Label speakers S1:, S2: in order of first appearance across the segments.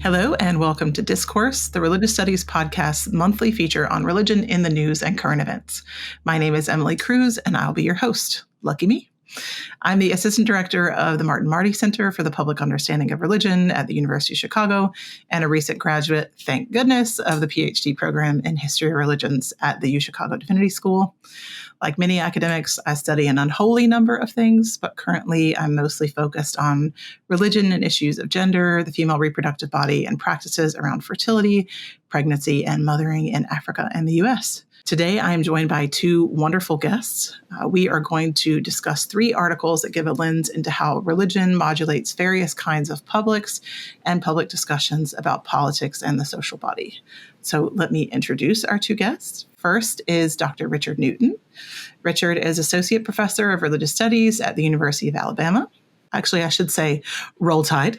S1: Hello and welcome to Discourse, the Religious Studies podcast's monthly feature on religion in the news and current events. My name is Emily Cruz and I'll be your host. Lucky me. I'm the Assistant Director of the Martin Marty Center for the Public Understanding of Religion at the University of Chicago and a recent graduate, thank goodness, of the PhD program in History of Religions at the UChicago Divinity School. Like many academics, I study an unholy number of things, but currently I'm mostly focused on religion and issues of gender, the female reproductive body, and practices around fertility, pregnancy, and mothering in Africa and the US. Today, I am joined by two wonderful guests. We are going to discuss 3 articles that give a lens into how religion modulates various kinds of publics and public discussions about politics and the social body. So let me introduce our 2 guests. First is Dr. Richard Newton. Richard is Associate Professor of Religious Studies at the University of Alabama. Actually, I should say Roll Tide.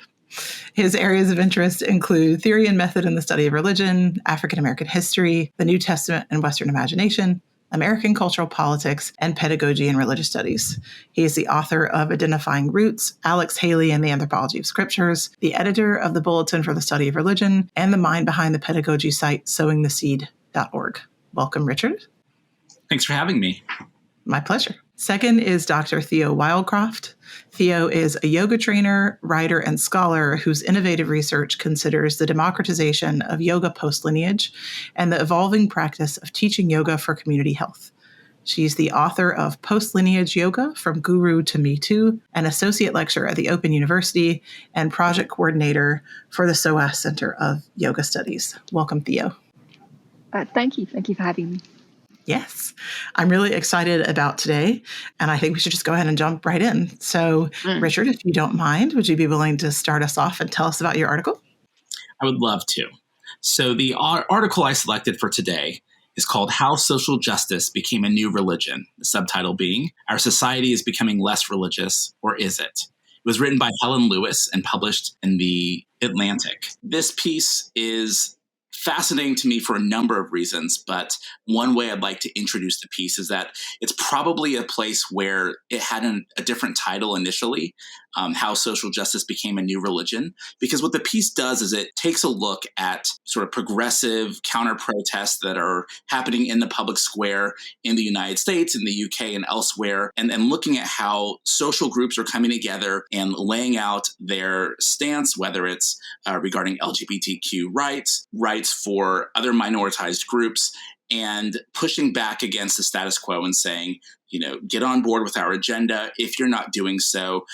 S1: His areas of interest include theory and method in the study of religion, African American history, the New Testament and Western imagination, American cultural politics, and pedagogy and religious studies. He is the author of Identifying Roots, Alex Haley and the Anthropology of Scriptures, the editor of the Bulletin for the Study of Religion, and the mind behind the pedagogy site sowingtheseed.org. Welcome, Richard.
S2: Thanks for having me.
S1: My pleasure. Second is Dr. Theo Wildcroft. Theo is a yoga trainer, writer, and scholar whose innovative research considers the democratization of yoga post-lineage and the evolving practice of teaching yoga for community health. She's the author of Post-Lineage Yoga, From Guru to Me Too, an associate lecturer at the Open University, and project coordinator for the SOAS Center of Yoga Studies. Welcome, Theo.
S3: Thank you. Thank you for having me.
S1: Yes, I'm really excited about today, and I think we should just go ahead and jump right in. So, Richard, if you don't mind, would you be willing to start us off and tell us about your article?
S2: I would love to. So the article I selected for today is called How Social Justice Became a New Religion, the subtitle being, Our Society is Becoming Less Religious, or Is It? It was written by Helen Lewis and published in The Atlantic. This piece is fascinating to me for a number of reasons, but one way I'd like to introduce the piece is that it's probably a place where it had a different title initially, How Social Justice Became a New Religion, because what the piece does is it takes a look at sort of progressive counter-protests that are happening in the public square in the United States, in the UK, and elsewhere, and looking at how social groups are coming together and laying out their stance, whether it's regarding LGBTQ rights for other minoritized groups, and pushing back against the status quo and saying, get on board with our agenda. If you're not doing so,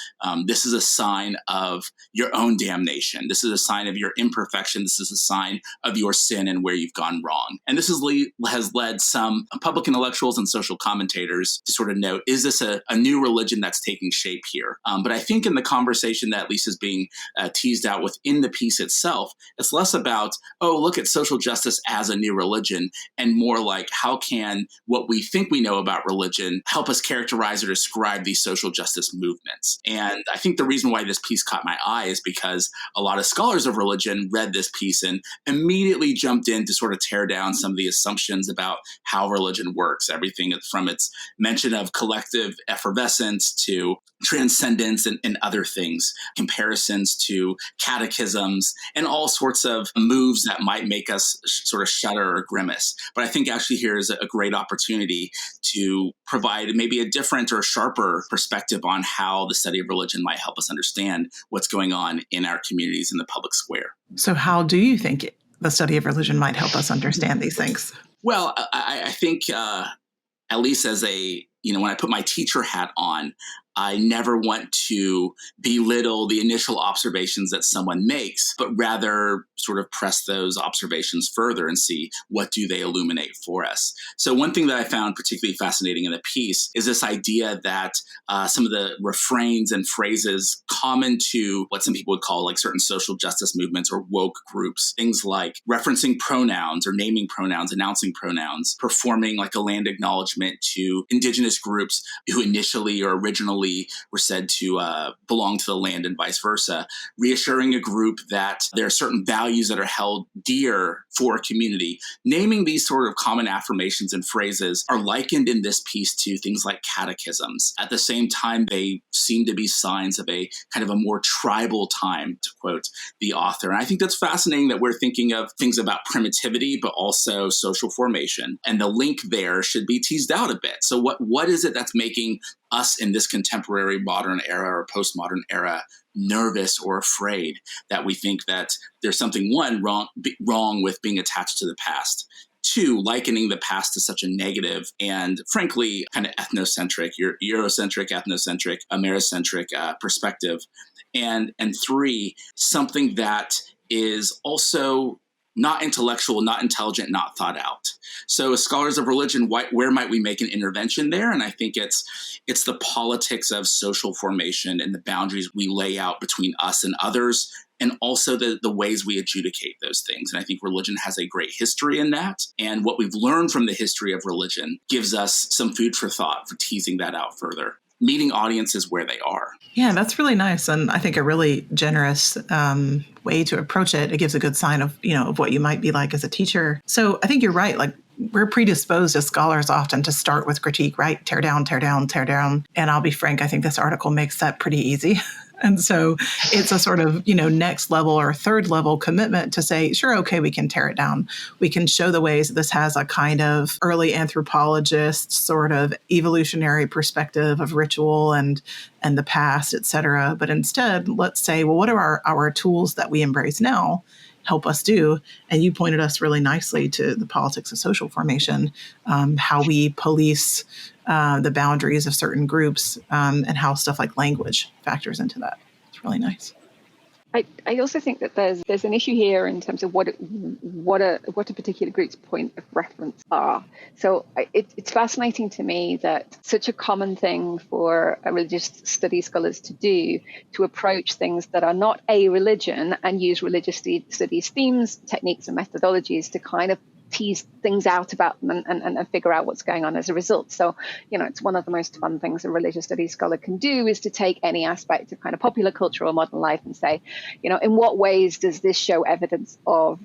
S2: this is a sign of your own damnation. This is a sign of your imperfection. This is a sign of your sin and where you've gone wrong. And this has led some public intellectuals and social commentators to sort of note, is this a new religion that's taking shape here? But I think in the conversation that at least is being teased out within the piece itself, it's less about, look at social justice as a new religion, and more like, how can what we think we know about religion help us characterize or describe these social justice movements? And I think the reason why this piece caught my eye is because a lot of scholars of religion read this piece and immediately jumped in to sort of tear down some of the assumptions about how religion works, everything from its mention of collective effervescence to transcendence and other things, comparisons to catechisms, and all sorts of moves that might make us sort of shudder or grimace. But I think actually here is a great opportunity to provide maybe a different or sharper perspective on how the study of religion might help us understand what's going on in our communities in the public square.
S1: So how do you think the study of religion might help us understand these things?
S2: Well, I think at least as when I put my teacher hat on, I never want to belittle the initial observations that someone makes, but rather sort of press those observations further and see what do they illuminate for us. So one thing that I found particularly fascinating in the piece is this idea that some of the refrains and phrases common to what some people would call like certain social justice movements or woke groups, things like referencing pronouns or naming pronouns, announcing pronouns, performing like a land acknowledgement to indigenous groups who initially or originally literally were said to belong to the land and vice versa, reassuring a group that there are certain values that are held dear for a community. Naming these sort of common affirmations and phrases are likened in this piece to things like catechisms. At the same time, they seem to be signs of a kind of a more tribal time, to quote the author. And I think that's fascinating that we're thinking of things about primitivity, but also social formation. And the link there should be teased out a bit. So what is it that's making us in this contemporary modern era or postmodern era nervous or afraid that we think that there's something, one, wrong with being attached to the past, two, likening the past to such a negative and frankly kind of ethnocentric, Eurocentric, ethnocentric, Americentric perspective, and three, something that is also not intellectual, not intelligent, not thought out. So as scholars of religion, where might we make an intervention there? And I think it's the politics of social formation and the boundaries we lay out between us and others, and also the ways we adjudicate those things. And I think religion has a great history in that. And what we've learned from the history of religion gives us some food for thought for teasing that out further, meeting audiences where they are.
S1: Yeah, that's really nice. And I think a really generous way to approach it. It gives a good sign of, of what you might be like as a teacher. So I think you're right. Like, we're predisposed as scholars often to start with critique, right? Tear down, tear down, tear down. And I'll be frank, I think this article makes that pretty easy. And so it's a sort of, next level or third level commitment to say, sure, okay, we can tear it down. We can show the ways that this has a kind of early anthropologist sort of evolutionary perspective of ritual and the past, et cetera. But instead, let's say, well, what are our tools that we embrace now help us do? And you pointed us really nicely to the politics of social formation, how we police the boundaries of certain groups, and how stuff like language factors into that. It's really nice.
S3: I also think that there's an issue here in terms of what a particular group's point of reference are. So it's fascinating to me that such a common thing for religious studies scholars to do, to approach things that are not a religion and use religious studies themes, techniques, and methodologies to kind of tease things out about them and figure out what's going on as a result. So, it's one of the most fun things a religious studies scholar can do is to take any aspect of kind of popular culture or modern life and say, in what ways does this show evidence of,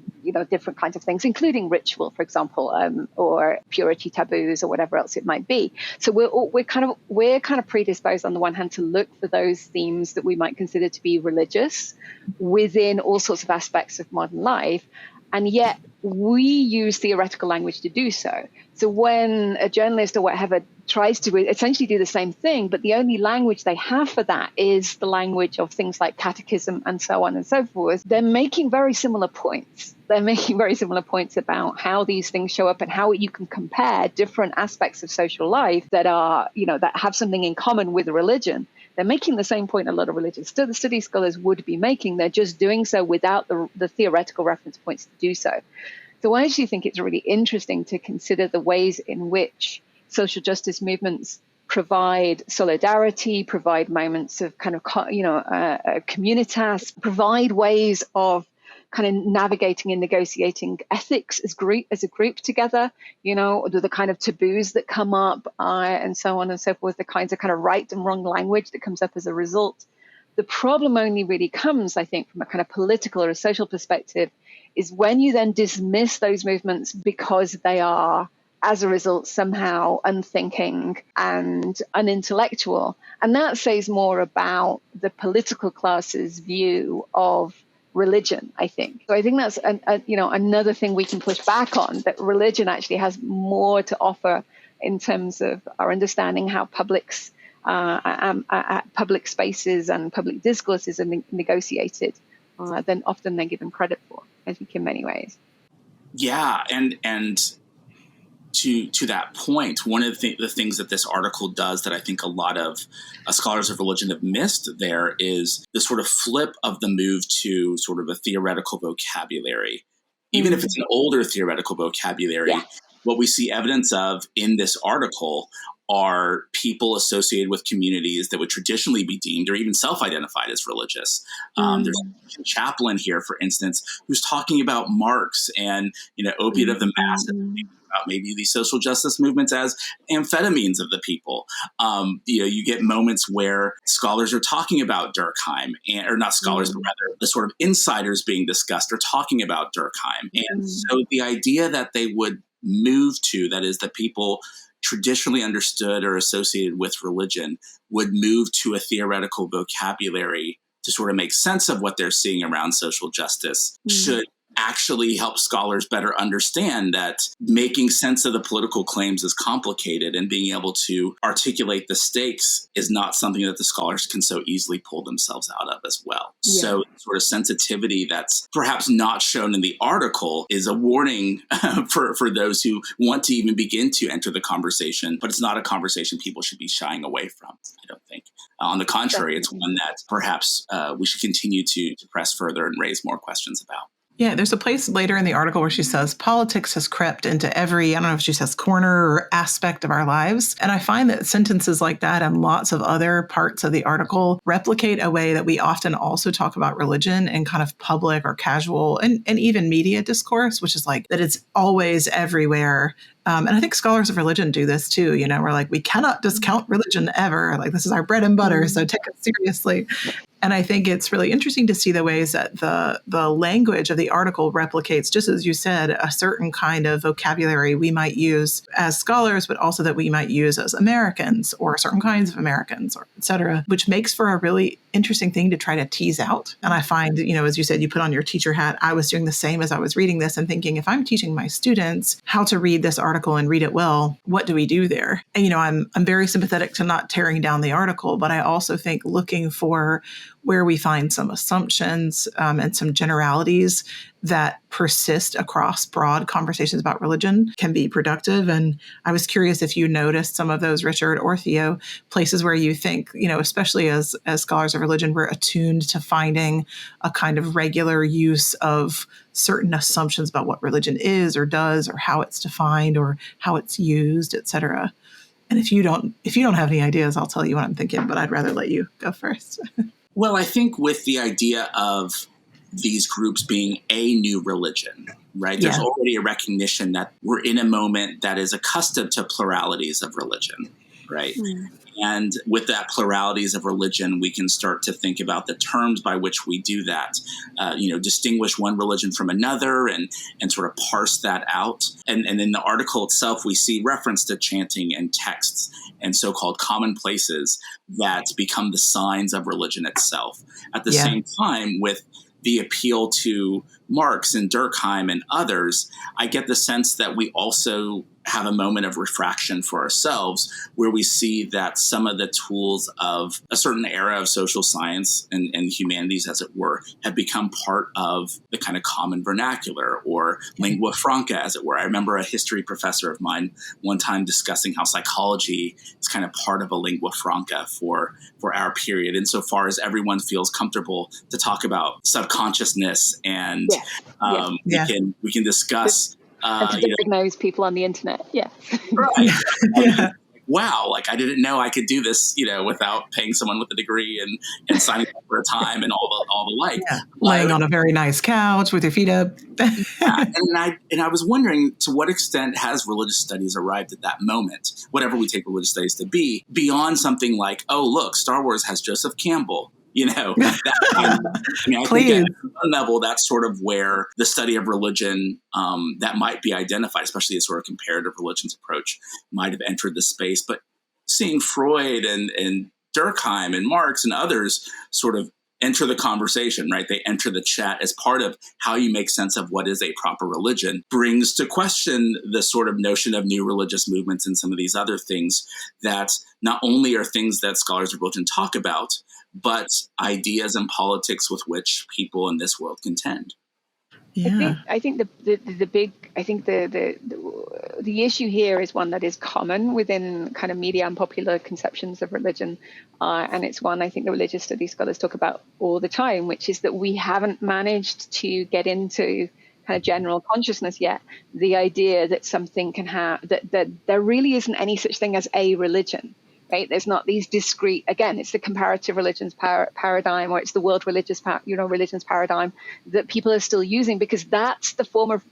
S3: different kinds of things, including ritual, for example, or purity taboos or whatever else it might be. So we're kind of predisposed on the one hand to look for those themes that we might consider to be religious within all sorts of aspects of modern life. And yet we use theoretical language to do so. So when a journalist or whatever tries to essentially do the same thing, but the only language they have for that is the language of things like catechism and so on and so forth, they're making very similar points. They're making very similar points about how these things show up and how you can compare different aspects of social life that are, that have something in common with religion. They're making the same point a lot of religious studies scholars would be making. They're just doing so without the theoretical reference points to do so. So I actually think it's really interesting to consider the ways in which social justice movements provide solidarity, provide moments of kind of, communitas, provide ways of kind of navigating and negotiating ethics as a group together, the kind of taboos that come up and so on and so forth, the kinds of kind of right and wrong language that comes up as a result. The problem only really comes, I think, from a kind of political or a social perspective, is when you then dismiss those movements because they are, as a result, somehow unthinking and unintellectual. And that says more about the political class's view of religion, I think. So I think that's another thing we can push back on, that religion actually has more to offer in terms of our understanding how public spaces and public discourses are negotiated than often they're given credit for, I think, in many ways.
S2: Yeah, and to that point, one of the things that this article does that I think a lot of scholars of religion have missed there is the sort of flip of the move to sort of a theoretical vocabulary. Even if it's an older theoretical vocabulary, what we see evidence of in this article are people associated with communities that would traditionally be deemed or even self-identified as religious. There's a chaplain here, for instance, who's talking about Marx and, opiate of the masses, about maybe these social justice movements as amphetamines of the people. You get moments where scholars are talking about Durkheim, or not scholars, but rather the sort of insiders being discussed are talking about Durkheim. And so the idea that they would move to, that is, the people traditionally understood or associated with religion would move to a theoretical vocabulary to sort of make sense of what they're seeing around social justice should actually help scholars better understand that making sense of the political claims is complicated, and being able to articulate the stakes is not something that the scholars can so easily pull themselves out of as well. Yeah. So sort of sensitivity that's perhaps not shown in the article is a warning for those who want to even begin to enter the conversation, but it's not a conversation people should be shying away from, I don't think. On the contrary, it's one that perhaps we should continue to press further and raise more questions about.
S1: Yeah, there's a place later in the article where she says politics has crept into every, I don't know if she says corner or aspect of our lives. And I find that sentences like that and lots of other parts of the article replicate a way that we often also talk about religion in kind of public or casual and even media discourse, which is like that it's always everywhere. And I think scholars of religion do this too. We're like, we cannot discount religion ever. Like, this is our bread and butter, so take it seriously. And I think it's really interesting to see the ways that the language of the article replicates, just as you said, a certain kind of vocabulary we might use as scholars, but also that we might use as Americans or certain kinds of Americans, or et cetera, which makes for a really interesting thing to try to tease out. And I find, as you said, you put on your teacher hat. I was doing the same as I was reading this and thinking, if I'm teaching my students how to read this article and read it well, what do we do there? And, I'm very sympathetic to not tearing down the article, but I also think looking for where we find some assumptions and some generalities that persist across broad conversations about religion can be productive. And I was curious if you noticed some of those, Richard or Theo, places where you think, especially as scholars of religion, we're attuned to finding a kind of regular use of certain assumptions about what religion is or does, or how it's defined or how it's used, et cetera. And if you don't have any ideas, I'll tell you what I'm thinking, but I'd rather let you go first.
S2: Well, I think with the idea of these groups being a new religion, right? There's already a recognition that we're in a moment that is accustomed to pluralities of religion, right? And with that pluralities of religion, we can start to think about the terms by which we do that, distinguish one religion from another and sort of parse that out. And in the article itself, we see reference to chanting and texts and so-called commonplaces that become the signs of religion itself. At the same time, with the appeal to Marx and Durkheim and others, I get the sense that we also have a moment of refraction for ourselves, where we see that some of the tools of a certain era of social science and humanities, as it were, have become part of the kind of common vernacular, or lingua franca, as it were. I remember a history professor of mine one time discussing how psychology is kind of part of a lingua franca for our period, insofar as everyone feels comfortable to talk about subconsciousness, and we can discuss
S3: and to diagnose people on the internet. Yeah.
S2: Right. Wow. Like, I didn't know I could do this, without paying someone with a degree and signing up for a time and all the like.
S1: Yeah. Laying on a very nice couch with your feet up.
S2: And I was wondering, to what extent has religious studies arrived at that moment, whatever we take religious studies to be, beyond something like, oh, look, Star Wars has Joseph Campbell. I think at one level, that's sort of where the study of religion that might be identified, especially a sort of comparative religions approach, might have entered the space. But seeing Freud and Durkheim and Marx and others sort of enter the conversation, right? They enter the chat as part of how you make sense of what is a proper religion, brings to question the sort of notion of new religious movements and some of these other things that not only are things that scholars of religion talk about, but ideas and politics with which people in this world contend.
S1: Yeah.
S3: I think the issue here is one that is common within kind of media and popular conceptions of religion, and it's one I think the religious studies scholars talk about all the time, which is that we haven't managed to get into kind of general consciousness yet the idea that something can have that there really isn't any such thing as a religion. right? There's not these discrete, again, it's the comparative religions paradigm, or it's the world religious, religions paradigm that people are still using, because that's the form of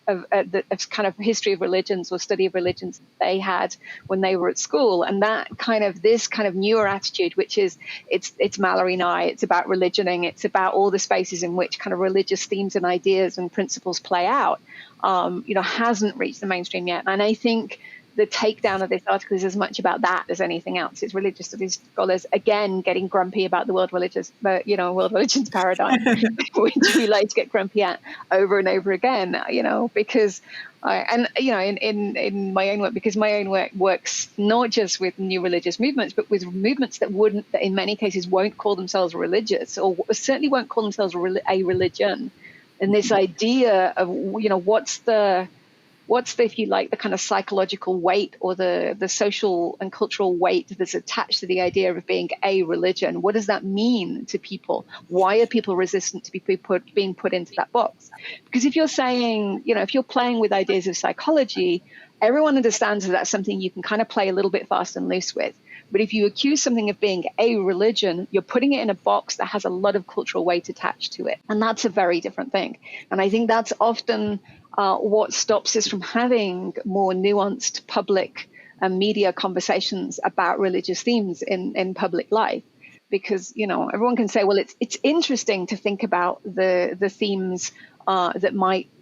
S3: kind of history of religions or study of religions they had when they were at school. And that kind of, this kind of newer attitude, which is, it's Mallory Nye, it's about religioning, it's about all the spaces in which kind of religious themes and ideas and principles play out, hasn't reached the mainstream yet. And I think the takedown of this article is as much about that as anything else. It's religious studies scholars, again, getting grumpy about the world religions paradigm, which we like to get grumpy at over and over again, because in my own work, because my own work works not just with new religious movements, but with movements that in many cases won't call themselves religious, or certainly won't call themselves a religion. And this idea of, what's the, if you like, the kind of psychological weight or the social and cultural weight that's attached to the idea of being a religion? What does that mean to people? Why are people resistant to being put into that box? Because if you're saying, if you're playing with ideas of psychology, everyone understands that that's something you can kind of play a little bit fast and loose with. But if you accuse something of being a religion, you're putting it in a box that has a lot of cultural weight attached to it. And that's a very different thing. And I think that's often what stops us from having more nuanced public and media conversations about religious themes in public life. Because, everyone can say, well, it's interesting to think about the themes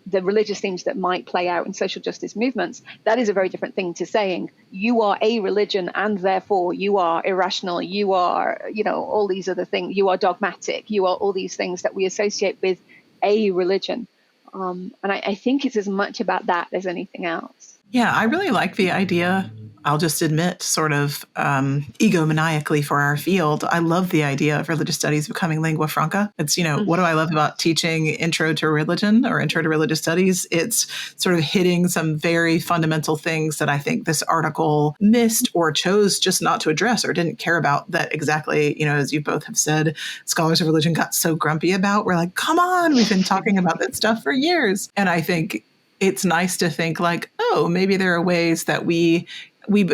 S3: the religious themes that might play out in social justice movements. That is a very different thing to saying you are a religion and therefore you are irrational, you are, all these other things, you are dogmatic, you are all these things that we associate with a religion. And I think it's as much about that as anything else.
S1: Yeah, I really like the idea. I'll just admit, sort of egomaniacally for our field, I love the idea of religious studies becoming lingua franca. It's, what do I love about teaching intro to religion or intro to religious studies? It's sort of hitting some very fundamental things that I think this article missed or chose just not to address or didn't care about, that exactly, as you both have said, scholars of religion got so grumpy about. We're like, come on, we've been talking about that stuff for years. And I think it's nice to think like, oh, maybe there are ways that we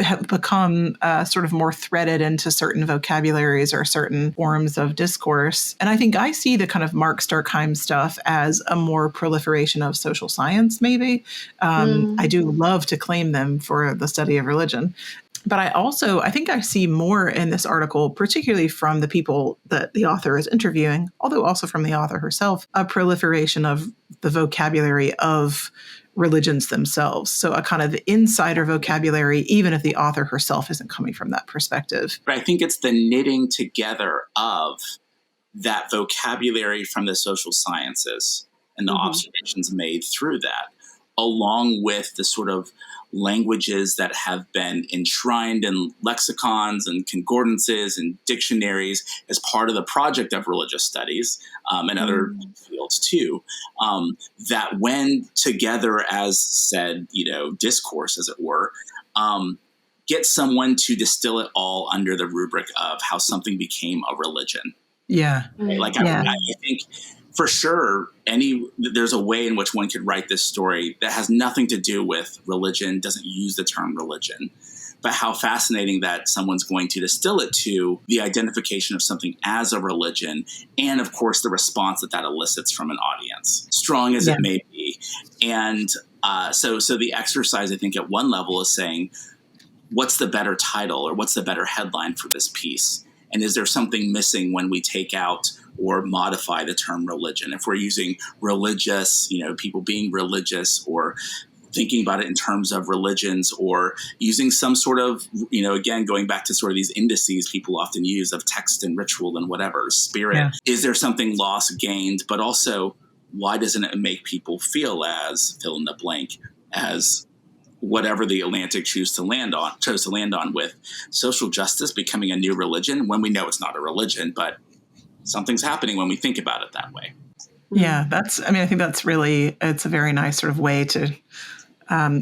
S1: have become sort of more threaded into certain vocabularies or certain forms of discourse. And I think I see the kind of Marx Durkheim stuff as a more proliferation of social science, maybe. I do love to claim them for the study of religion. But I think I see more in this article, particularly from the people that the author is interviewing, although also from the author herself, a proliferation of the vocabulary of religions themselves. So a kind of insider vocabulary, even if the author herself isn't coming from that perspective.
S2: But I think it's the knitting together of that vocabulary from the social sciences and the observations made through that, along with the sort of languages that have been enshrined in lexicons and concordances and dictionaries as part of the project of religious studies and other fields too, that when together as said, discourse, as it were, get someone to distill it all under the rubric of how something became a religion.
S1: Yeah.
S2: Right? I think for sure, there's a way in which one could write this story that has nothing to do with religion, doesn't use the term religion, but how fascinating that someone's going to distill it to the identification of something as a religion, and of course the response that elicits from an audience, strong as it may be. And so the exercise, I think, at one level is saying, what's the better title or what's the better headline for this piece? And is there something missing when we take out or modify the term religion? If we're using religious, people being religious, or thinking about it in terms of religions, or using some sort of, again, going back to sort of these indices people often use of text and ritual and whatever, spirit. Yeah. Is there something lost, gained? But also, why doesn't it make people feel as, fill in the blank, as whatever the Atlantic chose to land on with social justice becoming a new religion, when we know it's not a religion, but something's happening when we think about it that way.
S1: Yeah, I think that's really, it's a very nice sort of way to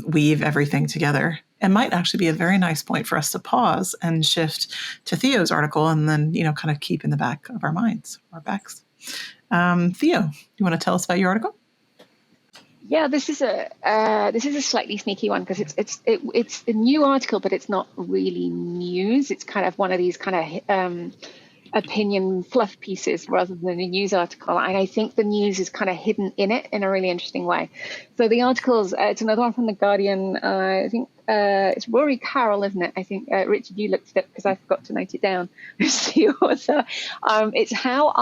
S1: weave everything together. It might actually be a very nice point for us to pause and shift to Theo's article, and then, kind of keep in the back of our minds, our backs. Theo, you want to tell us about your article?
S3: Yeah, this is a slightly sneaky one because it's a new article, but it's not really news. It's kind of one of these kind of opinion fluff pieces rather than a news article. And I think the news is kind of hidden in it in a really interesting way. So the articles, it's another one from The Guardian. I think it's Rory Carroll, isn't it? I think, Richard, you looked it up because I forgot to note it down. It's the author. It's How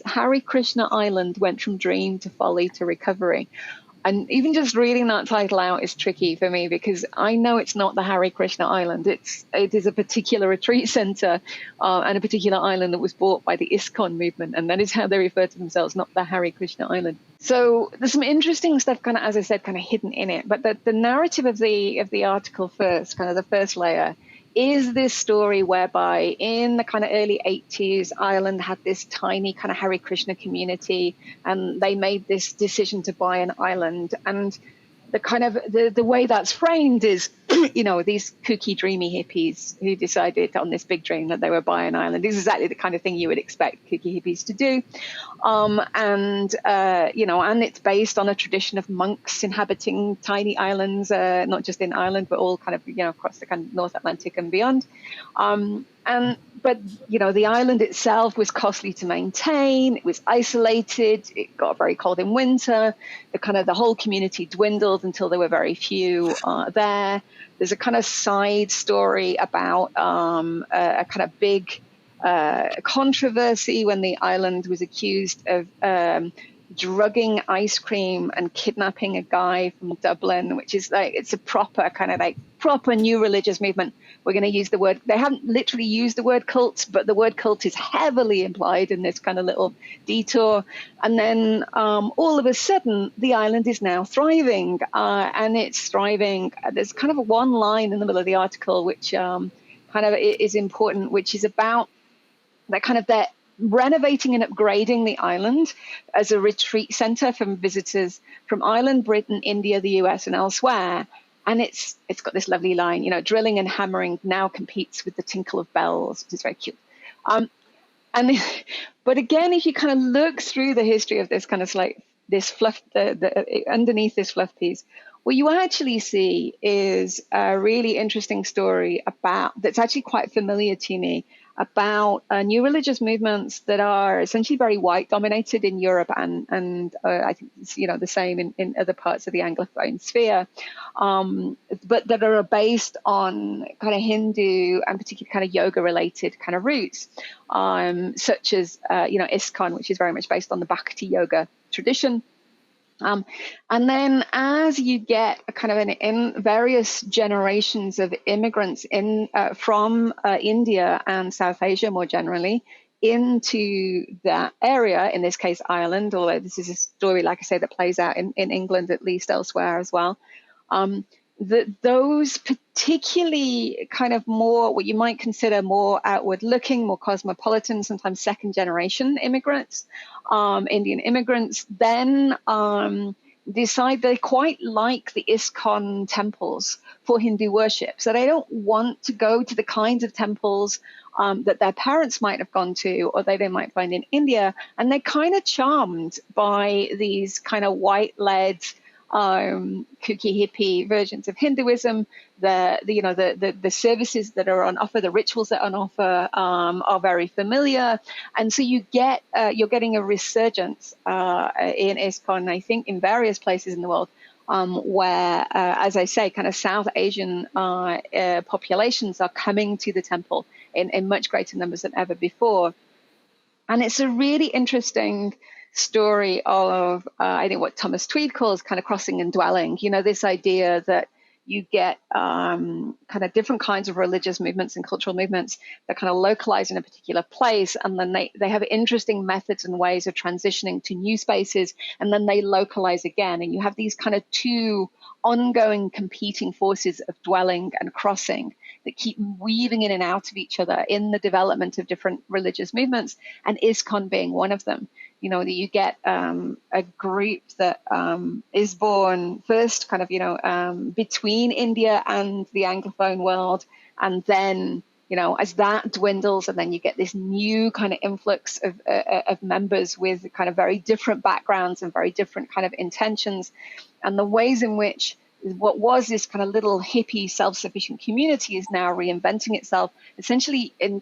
S3: Hare Krishna Island Went from Dream to Folly to Recovery. And even just reading that title out is tricky for me because I know it's not the Hare Krishna Island. It is a particular retreat center and a particular island that was bought by the ISKCON movement. And that is how they refer to themselves, not the Hare Krishna Island. So there's some interesting stuff kind of, as I said, kind of hidden in it. But the narrative of the article first, kind of the first layer, is this story whereby in the kind of early 80s, Ireland had this tiny kind of Hare Krishna community, and they made this decision to buy an island. And the kind of the way that's framed is, these kooky, dreamy hippies who decided on this big dream that they were buying an island. This is exactly the kind of thing you would expect kooky hippies to do. And it's based on a tradition of monks inhabiting tiny islands, not just in Ireland, but all kind of, across the kind of North Atlantic and beyond. But the island itself was costly to maintain. It was isolated. It got very cold in winter. The whole community dwindled until there were very few there. There's a kind of side story about a kind of big controversy when the island was accused of drugging ice cream and kidnapping a guy from Dublin, which is it's a proper new religious movement. We're going to use the word, they haven't literally used the word cult, but the word cult is heavily implied in this kind of little detour. And then all of a sudden, the island is now thriving, and it's thriving. There's kind of one line in the middle of the article, which kind of is important, which is about they're renovating and upgrading the island as a retreat center for visitors from Ireland, Britain, India, the US, and elsewhere. And it's got this lovely line, drilling and hammering now competes with the tinkle of bells, which is very cute. But again, if you kind of look through the history of this kind of this fluff, underneath this fluff piece, what you actually see is a really interesting story that's actually quite familiar to me, about new religious movements that are essentially very white dominated in Europe and I think it's, the same in other parts of the Anglophone sphere, but that are based on kind of Hindu and particularly kind of yoga related kind of roots, such as ISKCON, which is very much based on the Bhakti yoga tradition. And then as you get in various generations of immigrants from India and South Asia more generally into that area, in this case Ireland, although this is a story, like I say, that plays out in England, at least elsewhere as well, those particularly kind of more what you might consider more outward looking, more cosmopolitan, sometimes second generation immigrants, Indian immigrants, then decide they quite like the ISKCON temples for Hindu worship. So they don't want to go to the kinds of temples that their parents might have gone to or they might find in India. And they're kind of charmed by these kind of white-led, kooky hippie versions of Hinduism. The services that are on offer, the rituals that are on offer are very familiar, and so you're getting a resurgence in ISKCON, I think, in various places in the world, where, as I say, kind of South Asian populations are coming to the temple in much greater numbers than ever before, and it's a really interesting story of, I think, what Thomas Tweed calls kind of crossing and dwelling. This idea that you get kind of different kinds of religious movements and cultural movements that kind of localize in a particular place, and then they have interesting methods and ways of transitioning to new spaces, and then they localize again. And you have these kind of two ongoing competing forces of dwelling and crossing that keep weaving in and out of each other in the development of different religious movements, and ISKCON being one of them. That you get a group that is born first kind of, between India and the Anglophone world, and then, as that dwindles, and then you get this new kind of influx of members with kind of very different backgrounds and very different kind of intentions, and the ways in which what was this kind of little hippie self-sufficient community is now reinventing itself, essentially in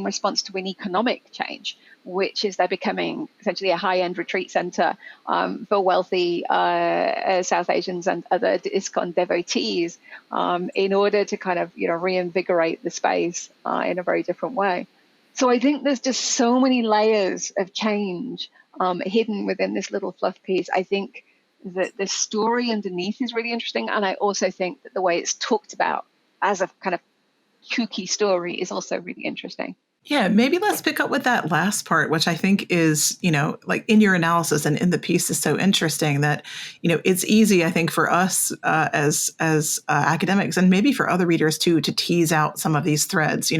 S3: response to an economic change, which is they're becoming essentially a high-end retreat center for wealthy South Asians and other ISKCON devotees in order to kind of reinvigorate the space in a very different way. So I think there's just so many layers of change hidden within this little fluff piece. I think that the story underneath is really interesting, and I also think that the way it's talked about as a kind of kooky story is also really interesting.
S1: Yeah, maybe let's pick up with that last part, which I think is, like in your analysis and in the piece is so interesting that, it's easy, I think, for us as academics and maybe for other readers too, to tease out some of these threads,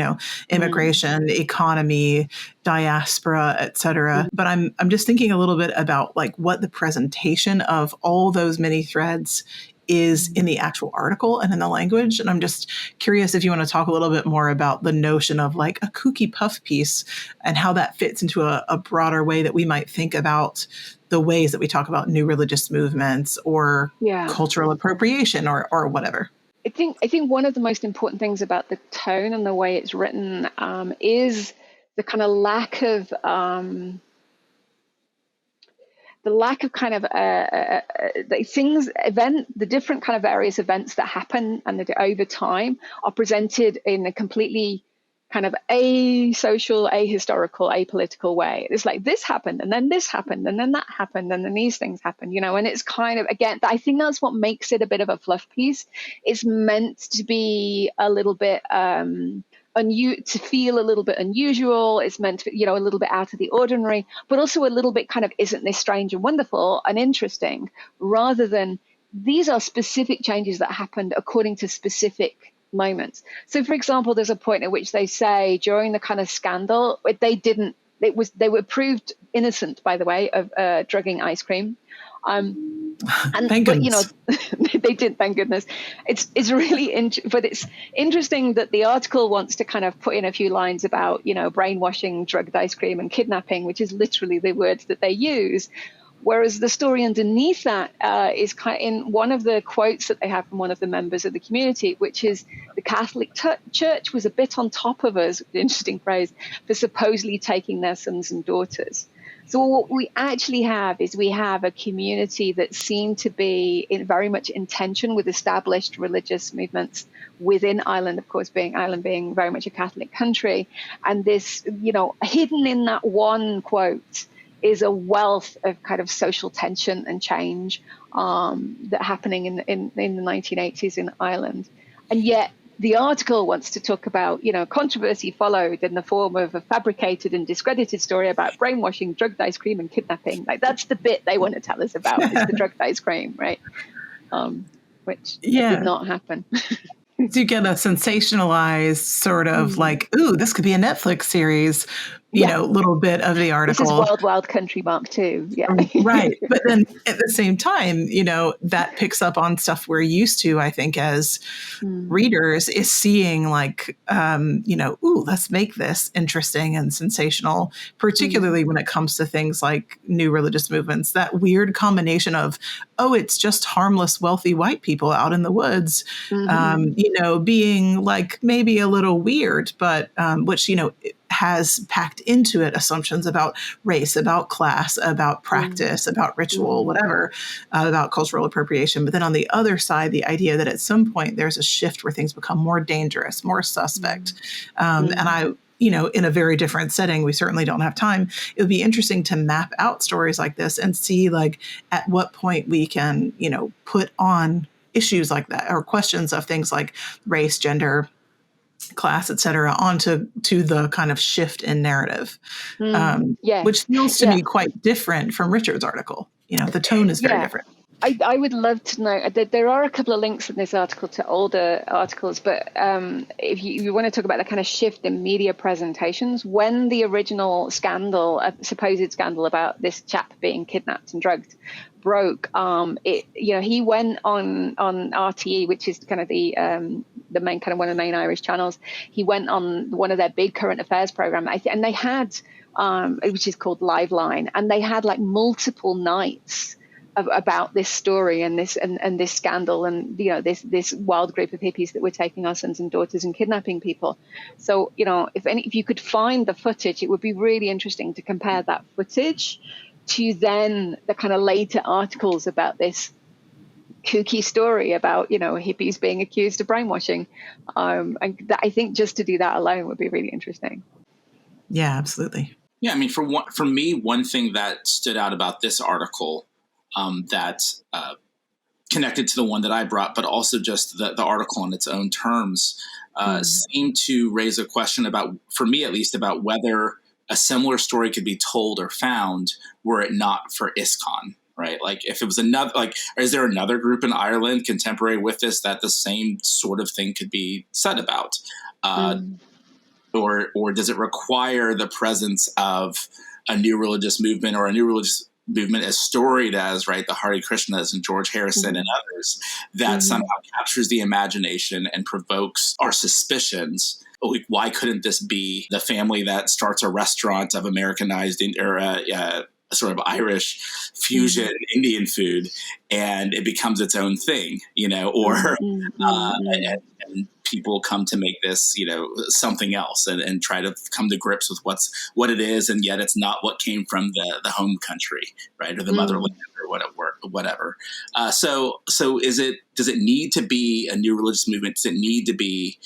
S1: immigration, economy, diaspora, et cetera. But I'm just thinking a little bit about like what the presentation of all those many threads is in the actual article and in the language. And I'm just curious if you want to talk a little bit more about the notion of like a kooky puff piece and how that fits into a broader way that we might think about the ways that we talk about new religious movements or cultural appropriation or whatever.
S3: I think one of the most important things about the tone and the way it's written is the kind of lack of kind of the different kind of various events that happen and that over time are presented in a completely kind of asocial, ahistorical, apolitical way. It's like this happened and then this happened and then that happened and then these things happened, and it's kind of, again, I think that's what makes it a bit of a fluff piece. It's meant to be a little bit to feel a little bit unusual. It's meant to be, a little bit out of the ordinary, but also a little bit kind of, isn't this strange and wonderful and interesting, rather than these are specific changes that happened according to specific moments. So, for example, there's a point at which they say during the kind of scandal, they were proved innocent, by the way, of drugging ice cream.
S1: Thank goodness.
S3: They did, thank goodness. It's really but it's interesting that the article wants to kind of put in a few lines about, brainwashing, drugged ice cream and kidnapping, which is literally the words that they use. Whereas the story underneath that is kind of in one of the quotes that they have from one of the members of the community, which is the Catholic Church was a bit on top of us, interesting phrase, for supposedly taking their sons and daughters. So what we actually have is we have a community that seemed to be very much in tension with established religious movements within Ireland, of course, Ireland being very much a Catholic country. And this, hidden in that one quote is a wealth of kind of social tension and change that happening in the 1980s in Ireland. And yet the article wants to talk about, controversy followed in the form of a fabricated and discredited story about brainwashing, drugged ice cream and kidnapping. Like that's the bit they want to tell us about, is the drugged ice cream, right? Which did not happen.
S1: So you get a sensationalized sort of like, ooh, this could be a Netflix series, little bit of the article.
S3: This is Wild Wild Country Mark 2. Yeah.
S1: Right. But then at the same time, that picks up on stuff we're used to, I think, as readers, is seeing like, ooh, let's make this interesting and sensational, particularly when it comes to things like new religious movements, that weird combination of, oh, it's just harmless, wealthy white people out in the woods, being like maybe a little weird, but which, has packed into it assumptions about race, about class, about practice, about ritual, whatever, about cultural appropriation. But then on the other side, the idea that at some point there's a shift where things become more dangerous, more suspect. And I, in a very different setting, we certainly don't have time. It would be interesting to map out stories like this and see like at what point we can, put on issues like that or questions of things like race, gender, class, et cetera, onto the kind of shift in narrative, which feels to me quite different from Richard's article. The tone is very different.
S3: I would love to know. There are a couple of links in this article to older articles, but if you want to talk about the kind of shift in media presentations, when the original scandal, supposed scandal about this chap being kidnapped and drugged, broke, he went on RTE, which is kind of the main kind of one of the main Irish channels. He went on one of their big current affairs program, and they had, which is called Liveline, and they had like multiple nights about this story and this scandal, and this wild group of hippies that were taking our sons and daughters and kidnapping people. So if you could find the footage, it would be really interesting to compare that footage to then the kind of later articles about this kooky story about hippies being accused of brainwashing. And I think just to do that alone would be really interesting.
S1: Yeah, absolutely.
S2: Yeah, I mean, for me, one thing that stood out about this article that connected to the one that I brought, but also just the article in its own terms, seemed to raise a question about, for me at least, about whether a similar story could be told or found were it not for ISKCON, right? Like if it was another, like, is there another group in Ireland contemporary with this that the same sort of thing could be said about? Or does it require the presence of a new religious movement, or a new religious movement as storied as, right, the Hare Krishnas and George Harrison and others, that somehow captures the imagination and provokes our suspicions? Like, why couldn't this be the family that starts a restaurant of Americanized or sort of Irish fusion Indian food, and it becomes its own thing, or and people come to make this, something else, and try to come to grips with what it is, and yet it's not what came from the home country, right, or the motherland, or whatever. So does it need to be a new religious movement? Does it need to be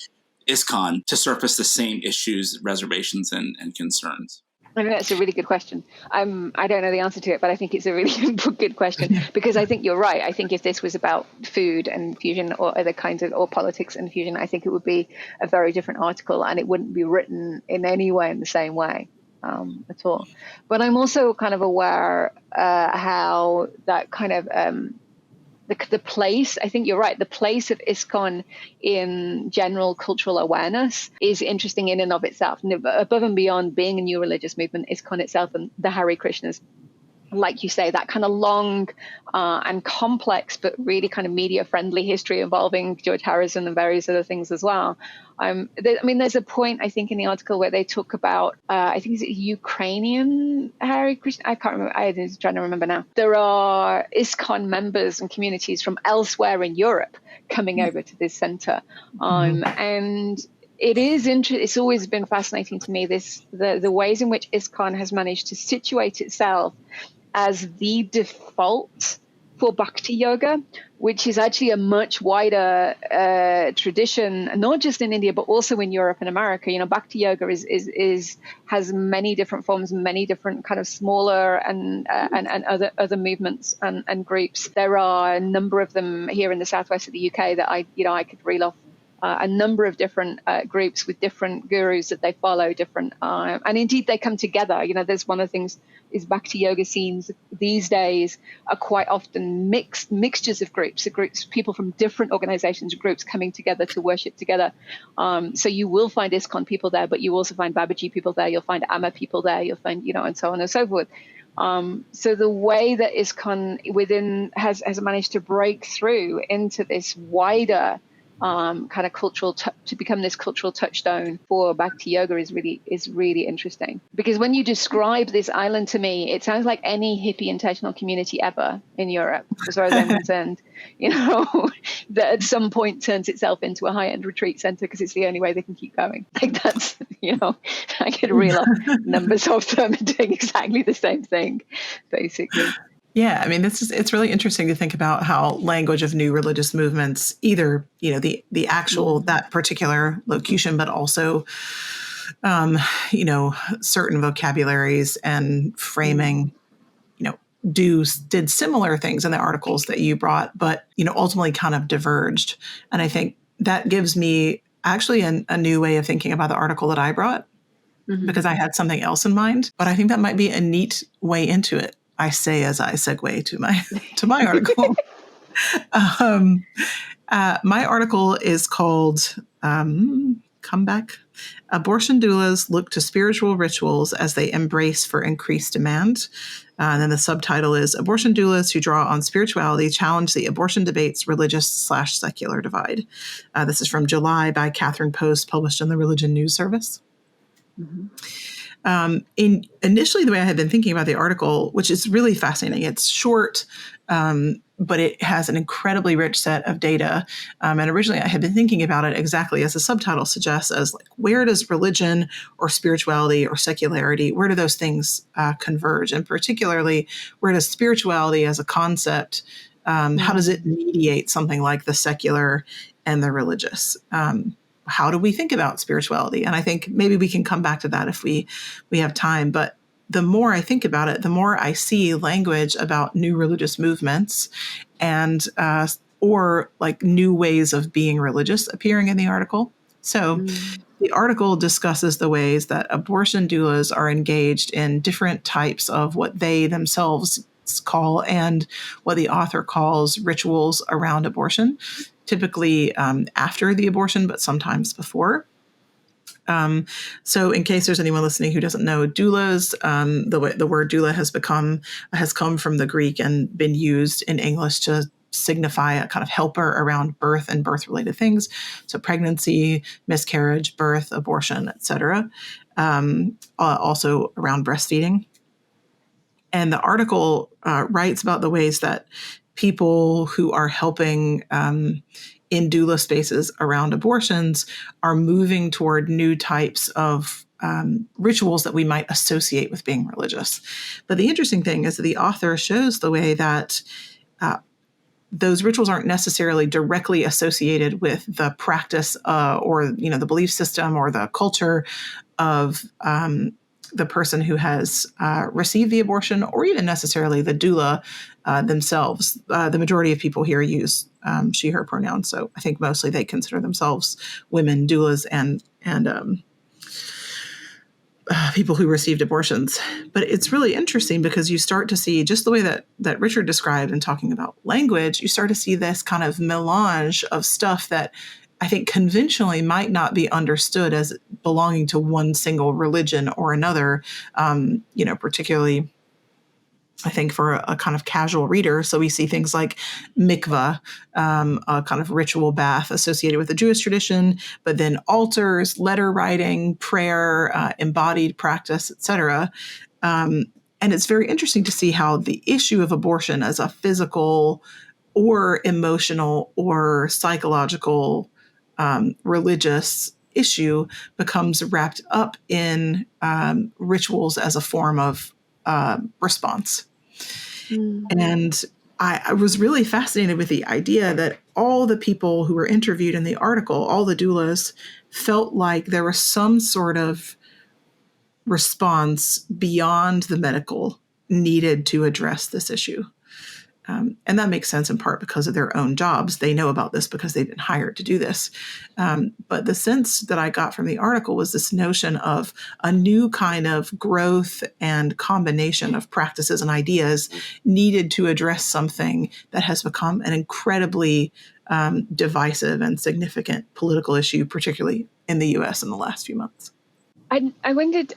S2: ISKCON to surface the same issues, reservations, and concerns?
S3: I mean, that's a really good question. I don't know the answer to it, but I think it's a really good question, because I think you're right. I think if this was about food and fusion, or other kinds of, or politics and fusion, I think it would be a very different article, and it wouldn't be written in any way in the same way at all. But I'm also kind of aware how that kind of the place, I think you're right, the place of ISKCON in general cultural awareness is interesting in and of itself. Above and beyond being a new religious movement, ISKCON itself and the Hare Krishnas, like you say, that kind of long and complex, but really kind of media-friendly history involving George Harrison and various other things as well. There's a point, I think, in the article where they talk about, I think it's Ukrainian Hare Krishna. I can't remember. I'm trying to remember now. There are ISKCON members and communities from elsewhere in Europe coming over to this center. And it is interesting. It's always been fascinating to me, the ways in which ISKCON has managed to situate itself as the default for Bhakti Yoga, which is actually a much wider tradition, not just in India, but also in Europe and America. Bhakti Yoga has many different forms, many different kind of smaller and other movements and groups. There are a number of them here in the southwest of the UK that I could reel off. A number of different groups with different gurus that they follow, and indeed they come together. There's one of the things is Bhakti Yoga scenes these days are quite often mixtures of groups, people from different organizations, groups coming together to worship together. So you will find ISKCON people there, but you also find Babaji people there, you'll find Amma people there, you'll find, and so on and so forth. So the way that ISKCON has managed to break through into this wider kind of cultural to become this cultural touchstone for Bhakti Yoga is really interesting, because when you describe this island to me, it sounds like any hippie intentional community ever in Europe, as far as I'm concerned. That at some point turns itself into a high-end retreat center because it's the only way they can keep going. Like that's, I could reel off numbers of them doing exactly the same thing, basically.
S1: Yeah, I mean, it's really interesting to think about how language of new religious movements, either, the actual, that particular locution, but also, certain vocabularies and framing, did similar things in the articles that you brought, but, ultimately kind of diverged. And I think that gives me actually a new way of thinking about the article that I brought, because I had something else in mind, but I think that might be a neat way into it. I say as I segue to my article. My article is called Comeback. Abortion doulas look to spiritual rituals as they embrace for increased demand. And then the subtitle is Abortion doulas who draw on spirituality challenge the abortion debate's religious/secular divide. This is from July by Catherine Post, published in the Religion News Service. Mm-hmm. Initially, the way I had been thinking about the article, which is really fascinating, it's short, but it has an incredibly rich set of data. And originally, I had been thinking about it exactly as the subtitle suggests, as like, where does religion or spirituality or secularity, where do those things converge? And particularly, where does spirituality as a concept, how does it mediate something like the secular and the religious? How do we think about spirituality? And I think maybe we can come back to that if we have time. But the more I think about it, the more I see language about new religious movements and or like new ways of being religious appearing in the article. So the article discusses the ways that abortion doulas are engaged in different types of what they themselves call and what the author calls rituals around abortion, typically after the abortion, but sometimes before. So in case there's anyone listening who doesn't know, doulas, the word doula has come from the Greek and been used in English to signify a kind of helper around birth and birth-related things. So pregnancy, miscarriage, birth, abortion, etc. Also around breastfeeding. And the article writes about the ways that people who are helping in doula spaces around abortions are moving toward new types of rituals that we might associate with being religious. But the interesting thing is that the author shows the way that those rituals aren't necessarily directly associated with the practice or the belief system or the culture of the person who has received the abortion, or even necessarily the doula themselves. The majority of people here use she, her pronouns. So I think mostly they consider themselves women doulas and people who received abortions. But it's really interesting because you start to see, just the way that Richard described in talking about language, you start to see this kind of melange of stuff that I think conventionally might not be understood as belonging to one single religion or another, particularly I think for a kind of casual reader. So we see things like mikvah, a kind of ritual bath associated with the Jewish tradition, but then altars, letter writing, prayer, embodied practice, etc. And it's very interesting to see how the issue of abortion as a physical or emotional or psychological religious issue becomes wrapped up in rituals as a form of response. And I was really fascinated with the idea that all the people who were interviewed in the article, all the doulas, felt like there was some sort of response beyond the medical needed to address this issue. And that makes sense in part because of their own jobs. They know about this because they've been hired to do this. But the sense that I got from the article was this notion of a new kind of growth and combination of practices and ideas needed to address something that has become an incredibly divisive and significant political issue, particularly in the U.S. in the last few months.
S3: I wondered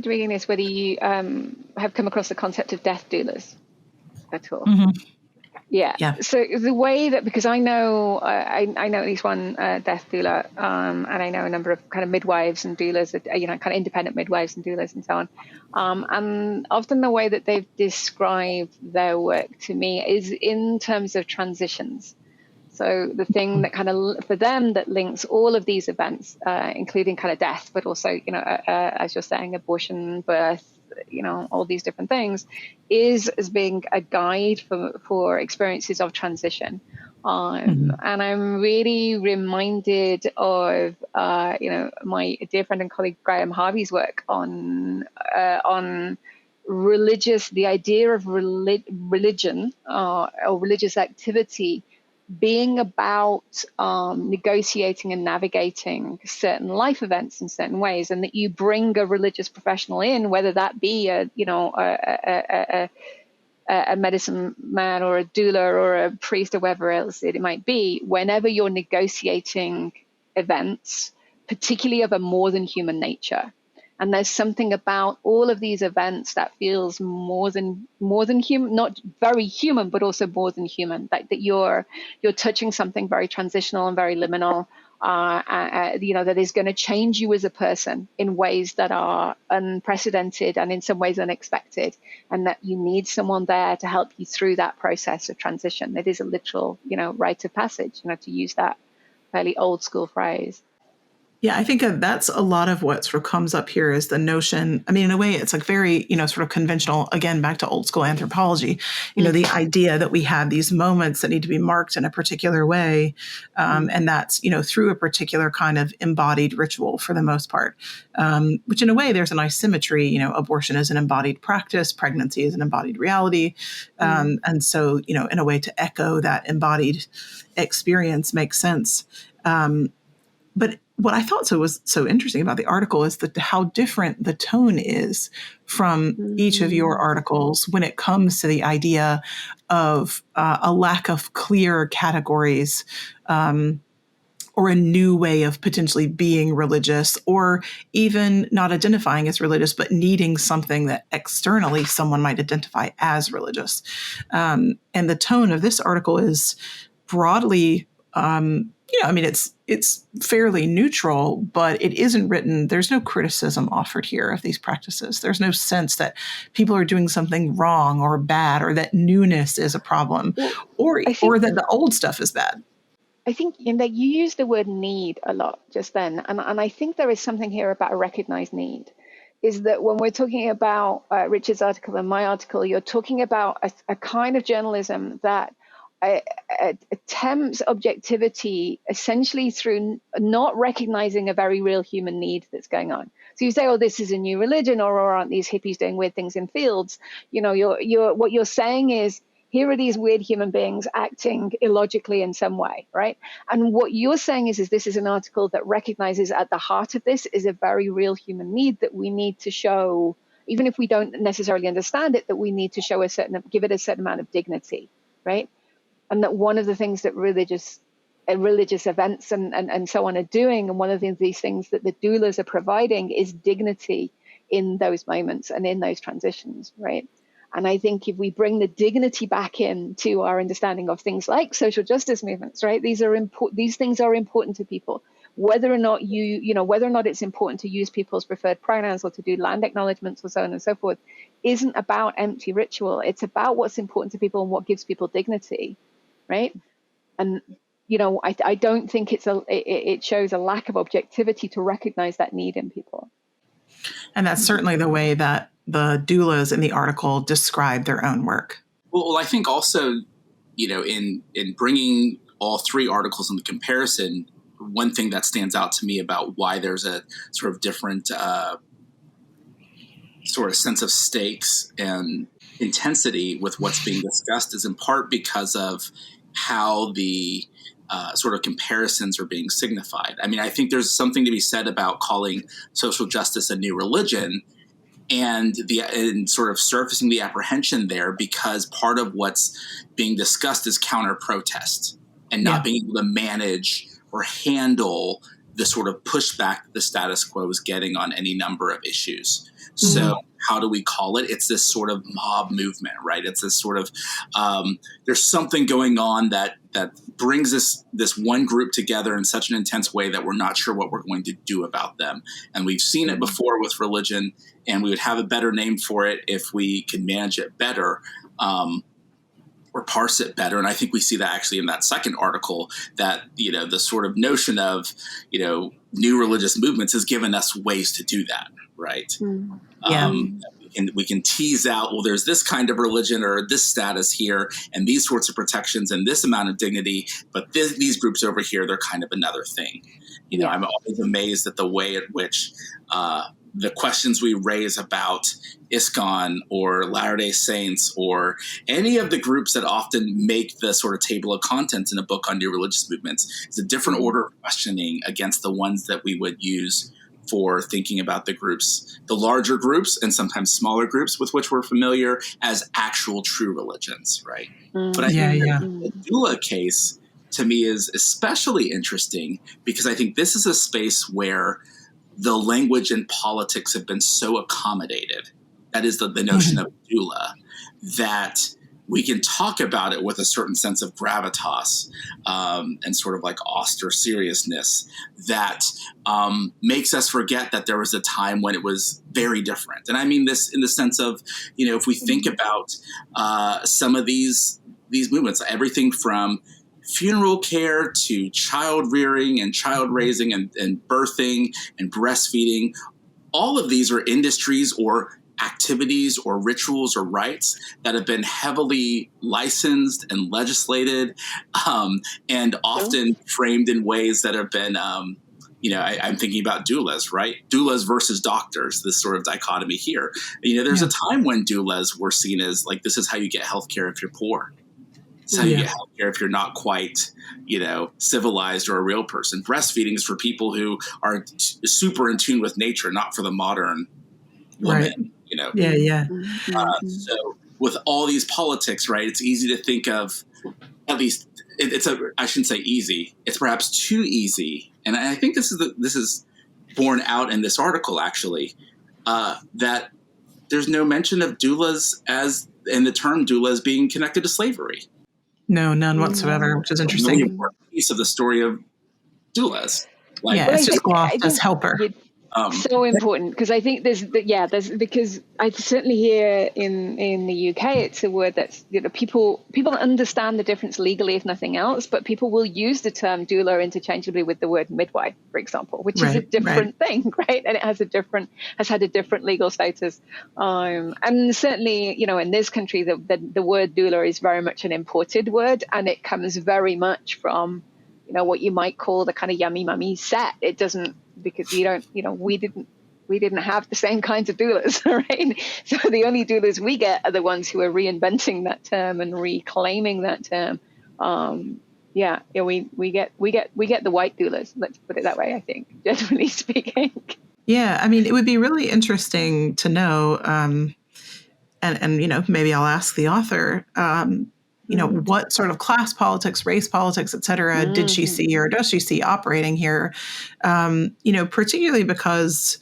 S3: reading this whether you have come across the concept of death doulas at all.
S1: Mm-hmm.
S3: Yeah. So the way that, because I know at least one death doula, and I know a number of kind of midwives and doulas, kind of independent midwives and doulas and so on. And often the way that they've described their work to me is in terms of transitions. So the thing that kind of, for them, that links all of these events, including kind of death, but also, as you're saying, abortion, birth, all these different things, is as being a guide for experiences of transition. And I'm really reminded of, my dear friend and colleague Graham Harvey's work on the idea of religion or religious activity being about negotiating and navigating certain life events in certain ways, and that you bring a religious professional in, whether that be a a medicine man or a doula or a priest or whatever else it might be, whenever you're negotiating events, particularly of a more than human nature. And there's something about all of these events that feels more than human, not very human, but also more than human. That you're touching something very transitional and very liminal, that is going to change you as a person in ways that are unprecedented and in some ways unexpected, and that you need someone there to help you through that process of transition. It is a literal, rite of passage, to use that fairly old school phrase.
S1: Yeah, I think that's a lot of what sort of comes up here is the notion. I mean, in a way, it's like very, sort of conventional, again, back to old school anthropology, the idea that we have these moments that need to be marked in a particular way. And that's, through a particular kind of embodied ritual for the most part, which in a way, there's a nice symmetry. Abortion is an embodied practice. Pregnancy is an embodied reality. And so, in a way to echo that embodied experience makes sense. But what I thought was so interesting about the article is that how different the tone is from each of your articles when it comes to the idea of a lack of clear categories or a new way of potentially being religious, or even not identifying as religious, but needing something that externally someone might identify as religious. And the tone of this article is broadly it's fairly neutral, but it isn't written. There's no criticism offered here of these practices. There's no sense that people are doing something wrong or bad, or that newness is a problem, or that the old stuff is bad.
S3: I think that you used the word need a lot just then. And I think there is something here about a recognized need, is that when we're talking about Richard's article and my article, you're talking about a kind of journalism that attempts objectivity essentially through not recognizing a very real human need that's going on. So you say, oh, this is a new religion, or aren't these hippies doing weird things in fields? What you're saying is, here are these weird human beings acting illogically in some way, right? And what you're saying is this is an article that recognizes at the heart of this is a very real human need that we need to show, even if we don't necessarily understand it, that we need to show give it a certain amount of dignity, right? And that one of the things that religious events and so on are doing, and one of these things that the doulas are providing, is dignity in those moments and in those transitions, right? And I think if we bring the dignity back into our understanding of things like social justice movements, right? These things are important to people. Whether or not whether or not it's important to use people's preferred pronouns or to do land acknowledgements or so on and so forth, isn't about empty ritual. It's about what's important to people and what gives people dignity, right? And I don't think it shows a lack of objectivity to recognize that need in people.
S1: And that's certainly the way that the doulas in the article describe their own work.
S2: Well, I think also, in bringing all three articles into comparison, one thing that stands out to me about why there's a sort of different sort of sense of stakes and intensity with what's being discussed is in part because of how the sort of comparisons are being signified. I mean, I think there's something to be said about calling social justice a new religion and sort of surfacing the apprehension there, because part of what's being discussed is counter-protest and not being able to manage or handle the sort of pushback the status quo is getting on any number of issues. So how do we call it? It's this sort of mob movement, right? It's this sort of there's something going on that brings this one group together in such an intense way that we're not sure what we're going to do about them. And we've seen it before with religion, and we would have a better name for it if we can manage it better. Or parse it better. And I think we see that actually in that second article, that, the sort of notion of, new religious movements has given us ways to do that, right? We can tease out, well, there's this kind of religion or this status here and these sorts of protections and this amount of dignity, but these groups over here, they're kind of another thing. I'm always amazed at the way in which the questions we raise about ISKCON or Latter-day Saints or any of the groups that often make the sort of table of contents in a book on new religious movements is a different order of questioning against the ones that we would use for thinking about the groups, the larger groups and sometimes smaller groups with which we're familiar as actual true religions, right? But I think the doula case to me is especially interesting because I think this is a space where the language and politics have been so accommodated. That is the notion of doula, that we can talk about it with a certain sense of gravitas and sort of like austere seriousness that makes us forget that there was a time when it was very different. And I mean this in the sense of, if we think about some of these movements, everything from funeral care to child rearing and child raising and birthing and breastfeeding, all of these are industries or activities or rituals or rites that have been heavily licensed and legislated and often framed in ways that have been, I'm thinking about doulas, right? Doulas versus doctors, this sort of dichotomy here. There's a time when doulas were seen as like, this is how you get healthcare if you're poor. This is how you get healthcare if you're not quite, civilized or a real person. Breastfeeding is for people who are super in tune with nature, not for the modern woman.
S1: Right.
S2: So with all these politics, right, it's easy to think of, at least I shouldn't say easy. It's perhaps too easy. And I think this is borne out in this article, actually, that there's no mention of doulas and the term doula as being connected to slavery.
S1: No, none whatsoever, which is interesting.
S2: A really important piece of the story of doulas.
S1: It's just glossed as helper.
S3: So important, because I think there's because I certainly hear in the UK it's a word that's people understand the difference legally if nothing else, but people will use the term doula interchangeably with the word midwife, for example, which is a different thing, right? And it has had a different legal status, and certainly in this country the word doula is very much an imported word, and it comes very much from what you might call the kind of yummy mummy set. It doesn't, because we didn't have the same kinds of doulas, right? So the only doulas we get are the ones who are reinventing that term and reclaiming that term. We get the white doulas. Let's put it that way. I think, generally speaking.
S1: Yeah, I mean, it would be really interesting to know, and maybe I'll ask the author. What sort of class politics, race politics, et cetera, did she see or does she see operating here? Particularly because,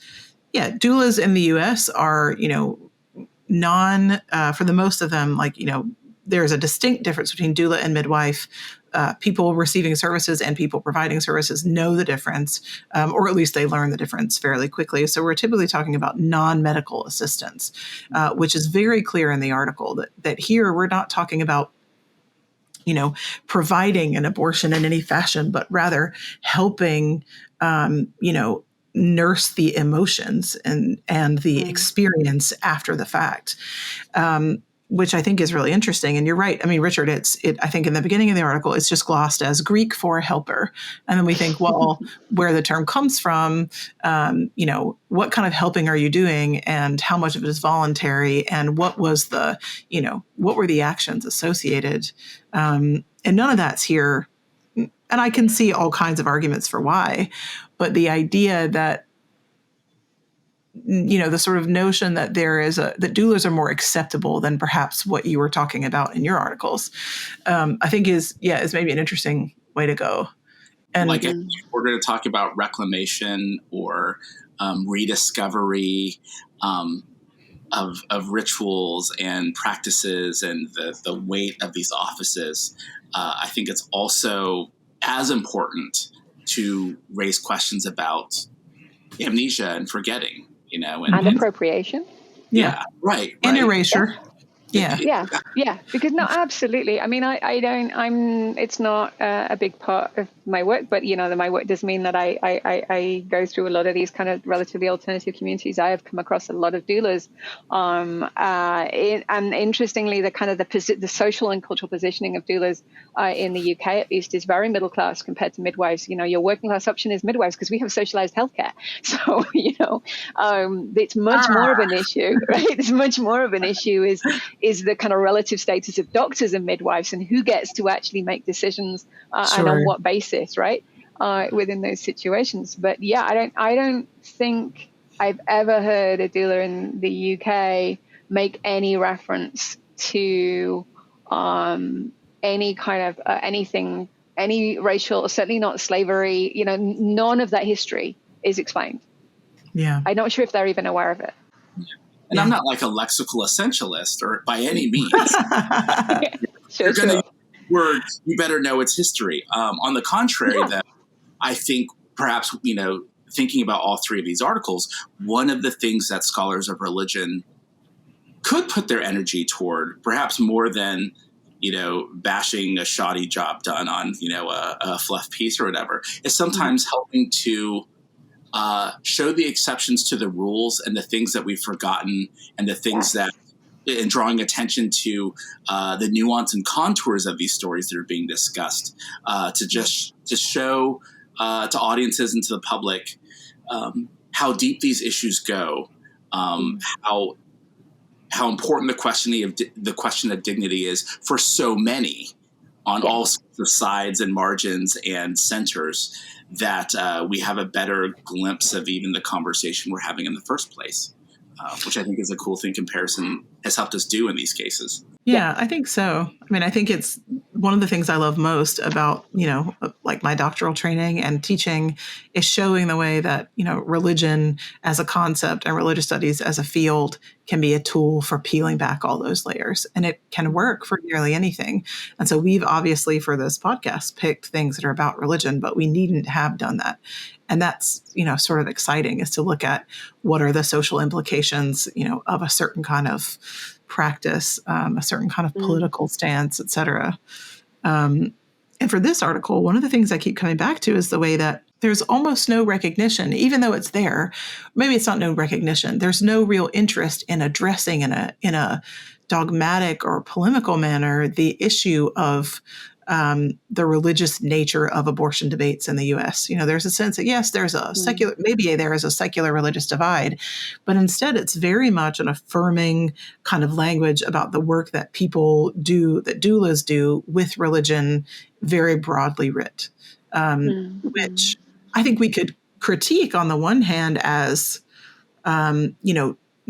S1: doulas in the U.S. are, for the most of them, there's a distinct difference between doula and midwife. People receiving services and people providing services know the difference, or at least they learn the difference fairly quickly. So we're typically talking about non-medical assistance, which is very clear in the article that here we're not talking about providing an abortion in any fashion, but rather helping, nurse the emotions and the experience after the fact, which I think is really interesting. And you're right. I mean, Richard, I think in the beginning of the article, it's just glossed as Greek for helper. And then we think, well, where the term comes from, what kind of helping are you doing and how much of it is voluntary and what was what were the actions associated? And none of that's here. And I can see all kinds of arguments for why, but the idea that, the sort of notion that that doulas are more acceptable than perhaps what you were talking about in your articles, I think is maybe an interesting way to go. And
S2: if we're going to talk about reclamation or rediscovery of rituals and practices and the weight of these offices, I think it's also as important to raise questions about amnesia and forgetting.
S3: And appropriation.
S1: Yeah.
S2: Right.
S1: And erasure.
S3: Yeah. Because no, absolutely. I mean, it's not a big part of my work, but my work does mean that I go through a lot of these kind of relatively alternative communities. I have come across a lot of doulas, and interestingly, the kind of the social and cultural positioning of doulas in the UK, at least, is very middle class compared to midwives. Your working class option is midwives because we have socialized healthcare. So it's much more of an issue, right? It's much more of an issue is the kind of relative status of doctors and midwives and who gets to actually make decisions and on what basis, right? within those situations. But yeah, I don't think I've ever heard a doula in the UK make any reference to any kind of anything, any racial, certainly not slavery. None of that history is explained.
S1: Yeah,
S3: I'm not sure if they're even aware of it.
S2: And I'm not like a lexical essentialist or by any means.
S3: Sure.
S2: You're going to use the word, you better know its history. On the contrary, that I think perhaps, thinking about all three of these articles, one of the things that scholars of religion could put their energy toward, perhaps more than, bashing a shoddy job done on, a fluff piece or whatever, is sometimes helping to show the exceptions to the rules and the things that we've forgotten and the things that, and drawing attention to the nuance and contours of these stories that are being discussed, to show to audiences and to the public how deep these issues go, how important the question of dignity is for so many on all sorts of sides and margins and centers, that we have a better glimpse of even the conversation we're having in the first place, which I think is a cool thing comparison has helped us do in these cases.
S1: Yeah, I think so. I mean, I think it's one of the things I love most about, like my doctoral training and teaching is showing the way that, religion as a concept and religious studies as a field can be a tool for peeling back all those layers. And it can work for nearly anything. And so we've obviously for this podcast picked things that are about religion, but we needn't have done that. And that's, sort of exciting, is to look at what are the social implications, of a certain kind of practice, a certain kind of political stance, et cetera. And for this article, one of the things I keep coming back to is the way that there's almost no recognition, even though it's there. Maybe it's not no recognition. There's no real interest in addressing in a dogmatic or polemical manner the issue of the religious nature of abortion debates in the U.S. There's a sense that, yes, there's a secular, maybe there is a secular religious divide, but instead it's very much an affirming kind of language about the work that people do, that doulas do with religion, very broadly writ, which I think we could critique on the one hand as,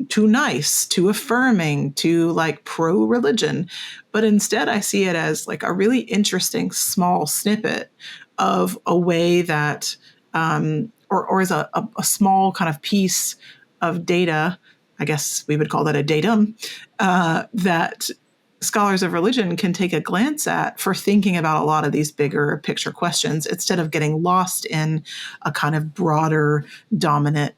S1: too nice, too affirming, too like pro-religion. But instead I see it as like a really interesting small snippet of a way that, or as a small kind of piece of data, I guess we would call that a datum, that scholars of religion can take a glance at for thinking about a lot of these bigger picture questions instead of getting lost in a kind of broader, dominant,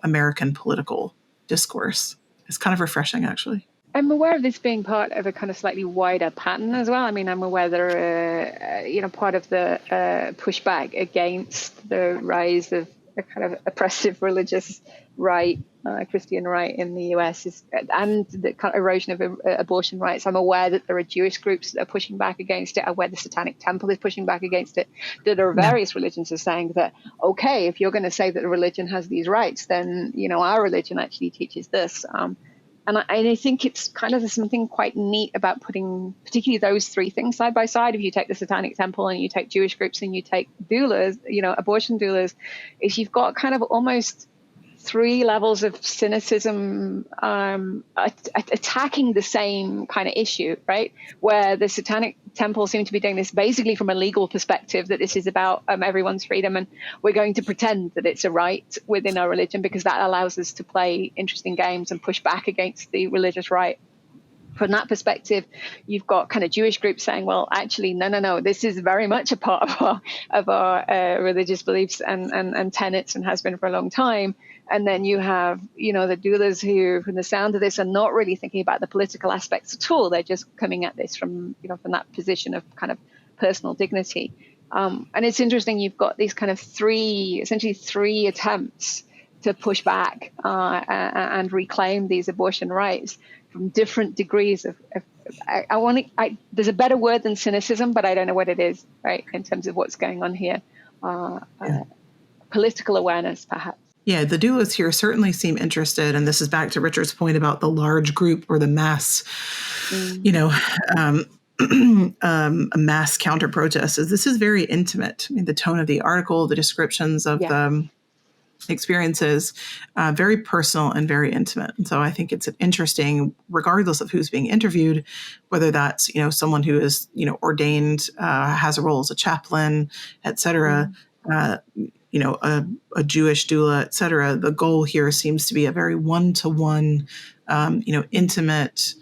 S1: American political discourse. It's kind of refreshing, actually.
S3: I'm aware of this being part of a kind of slightly wider pattern as well. I mean, I'm aware there part of the pushback against the rise of a kind of oppressive religious right, Christian right in the US, and the kind of erosion of abortion rights. I'm aware that there are Jewish groups that are pushing back against it. I'm aware the Satanic Temple is pushing back against it. That there are various religions are saying that, okay, if you're going to say that a religion has these rights, then, our religion actually teaches this. And I think it's kind of something quite neat about putting particularly those three things side by side. If you take the Satanic Temple and you take Jewish groups and you take doulas, abortion doulas, is you've got kind of almost three levels of cynicism attacking the same kind of issue, right? Where the Satanic Temple seem to be doing this basically from a legal perspective, that this is about everyone's freedom, and we're going to pretend that it's a right within our religion because that allows us to play interesting games and push back against the religious right. From that perspective, you've got kind of Jewish groups saying, well, actually, no, this is very much a part of our religious beliefs and tenets, and has been for a long time. And then you have, the doulas who, from the sound of this, are not really thinking about the political aspects at all. They're just coming at this from that position of kind of personal dignity. And it's interesting, you've got these kind of essentially three attempts to push back and reclaim these abortion rights from different degrees of there's a better word than cynicism, but I don't know what it is, right, in terms of what's going on here. Political awareness, perhaps.
S1: Yeah, the doulas here certainly seem interested, and this is back to Richard's point about the large group or the mass, a mass counter protest is this is very intimate. I mean, the tone of the article, the descriptions of the experiences, very personal and very intimate. And so I think it's interesting, regardless of who's being interviewed, whether that's, someone who is, ordained, has a role as a chaplain, et cetera, a Jewish doula, et cetera. The goal here seems to be a very one-to-one, intimate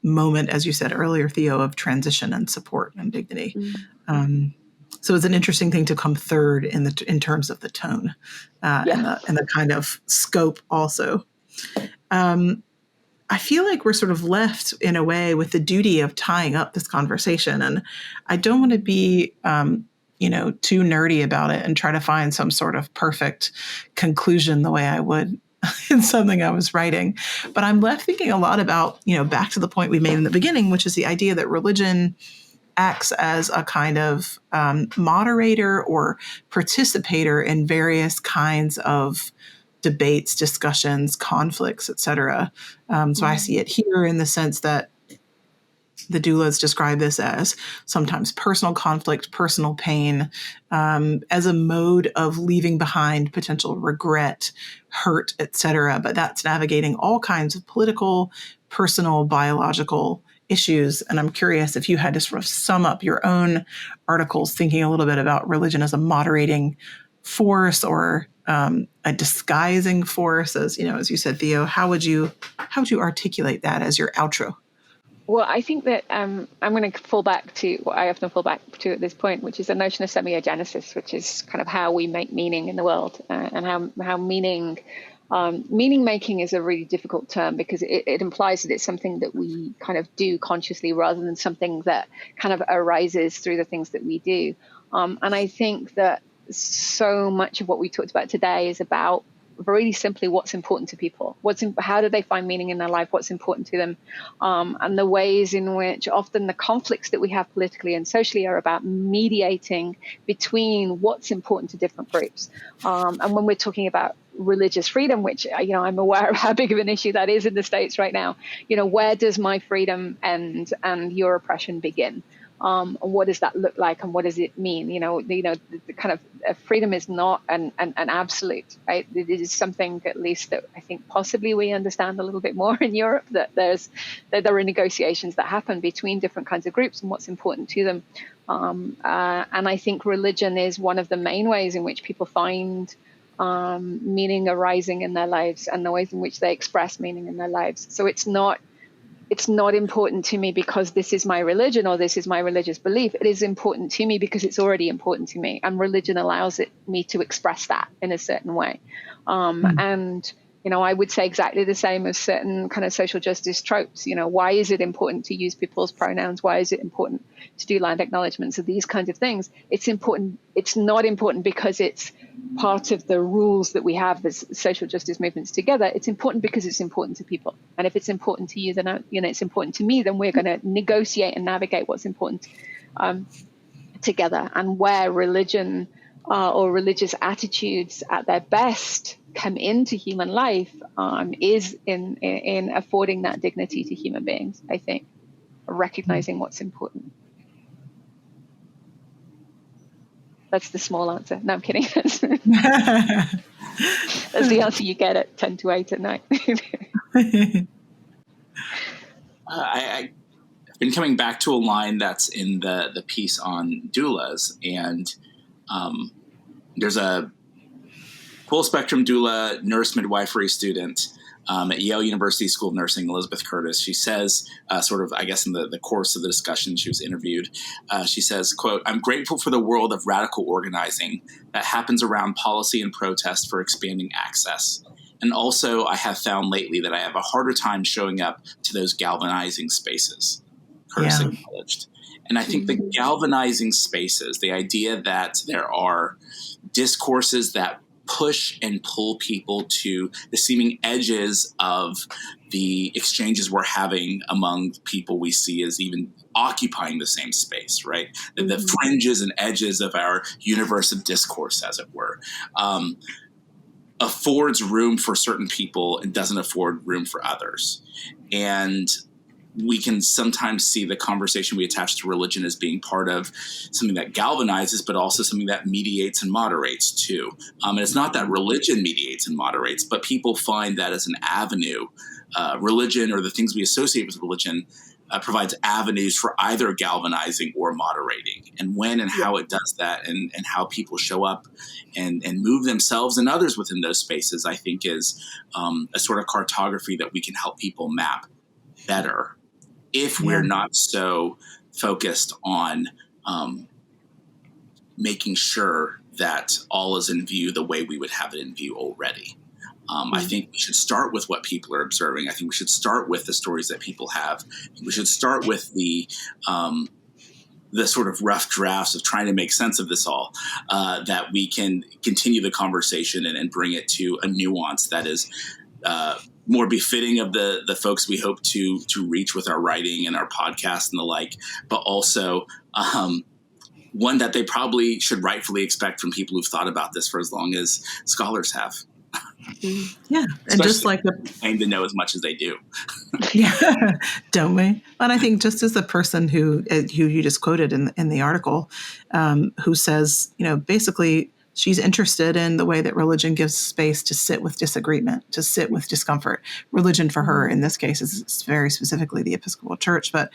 S1: moment, as you said earlier, Theo, of transition and support and dignity. So it's an interesting thing to come third in terms of the tone and the kind of scope also. I feel like we're sort of left in a way with the duty of tying up this conversation. And I don't want to be, too nerdy about it and try to find some sort of perfect conclusion the way I would in something I was writing. But I'm left thinking a lot about, back to the point we made in the beginning, which is the idea that religion acts as a kind of moderator or participator in various kinds of debates, discussions, conflicts, et cetera. So I see it here in the sense that the doulas describe this as sometimes personal conflict, personal pain, as a mode of leaving behind potential regret, hurt, et cetera. But that's navigating all kinds of political, personal, biological issues. And I'm curious if you had to sort of sum up your own articles thinking a little bit about religion as a moderating force or a disguising force, as you said, Theo. How would you articulate that as your outro?
S3: Well, I think that I'm going to fall back to what I often fall back to at this point, which is the notion of semiogenesis, which is kind of how we make meaning in the world, and how meaning making is a really difficult term because it implies that it's something that we kind of do consciously rather than something that kind of arises through the things that we do. And I think that so much of what we talked about today is about really simply what's important to people. How do they find meaning in their life? What's important to them? And the ways in which often the conflicts that we have politically and socially are about mediating between what's important to different groups. And when we're talking about religious freedom, which, I'm aware of how big of an issue that is in the States right now, where does my freedom end and your oppression begin? And what does that look like, and what does it mean? The kind of freedom is not an absolute, right? It is something, at least, that I think possibly we understand a little bit more in Europe. That there are negotiations that happen between different kinds of groups and what's important to them. And I think religion is one of the main ways in which people find meaning arising in their lives and the ways in which they express meaning in their lives. So it's not important to me because this is my religion or this is my religious belief. It is important to me because it's already important to me, and religion allows me to express that in a certain way. And I would say exactly the same as certain kind of social justice tropes. Why is it important to use people's pronouns? Why is it important to do land acknowledgements of these kinds of things? It's important. It's not important because it's part of the rules that we have as social justice movements together. It's important because it's important to people. And if it's important to you, then it's important to me. Then we're going to negotiate and navigate what's important together. And where religion or religious attitudes at their best come into human life is in affording that dignity to human beings, I think, recognizing what's important. That's the small answer. No, I'm kidding. That's the answer you get at 10 to 8 at night.
S2: I've been coming back to a line that's in the piece on doulas, and there's a full spectrum doula, nurse midwifery student at Yale University School of Nursing, Elizabeth Curtis. She says, sort of, I guess, in the course of the discussion, she was interviewed. She says, quote, "I'm grateful for the world of radical organizing that happens around policy and protest for expanding access. And also, I have found lately that I have a harder time showing up to those galvanizing spaces," Curtis acknowledged. And I think the galvanizing spaces, the idea that there are discourses that push and pull people to the seeming edges of the exchanges we're having among people we see as even occupying the same space, right? The fringes and edges of our universe of discourse, as it were, affords room for certain people and doesn't afford room for others. And we can sometimes see the conversation we attach to religion as being part of something that galvanizes, but also something that mediates and moderates too. And it's not that religion mediates and moderates, but people find that as an avenue. Religion, or the things we associate with religion, provides avenues for either galvanizing or moderating. And when and how it does that, and how people show up and move themselves and others within those spaces, I think is a sort of cartography that we can help people map better if we're not so focused on making sure that all is in view the way we would have it in view already. I think we should start with what people are observing. I think we should start with the stories that people have. We should start with the sort of rough drafts of trying to make sense of this all, that we can continue the conversation and bring it to a nuance that is more befitting of the folks we hope to reach with our writing and our podcast and the like, but also one that they probably should rightfully expect from people who've thought about this for as long as scholars have.
S1: Yeah, and just like the
S2: claim to know as much as they do.
S1: Yeah, don't we? And I think just as the person who you just quoted in the article, who says, basically she's interested in the way that religion gives space to sit with disagreement, to sit with discomfort. Religion for her in this case is very specifically the Episcopal Church, but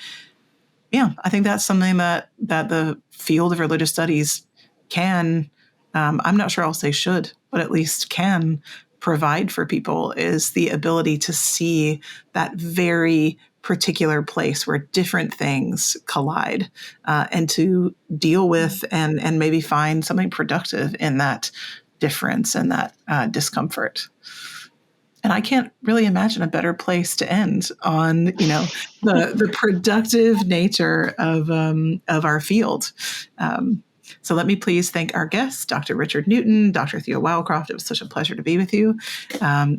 S1: yeah, I think that's something that the field of religious studies can. I'm not sure I'll say should, but at least can provide for people, is the ability to see that very particular place where different things collide, and to deal with and maybe find something productive in that difference and that discomfort. And I can't really imagine a better place to end on, the productive nature of our field. So let me please thank our guests, Dr. Richard Newton, Dr. Theo Wildcroft. It was such a pleasure to be with you.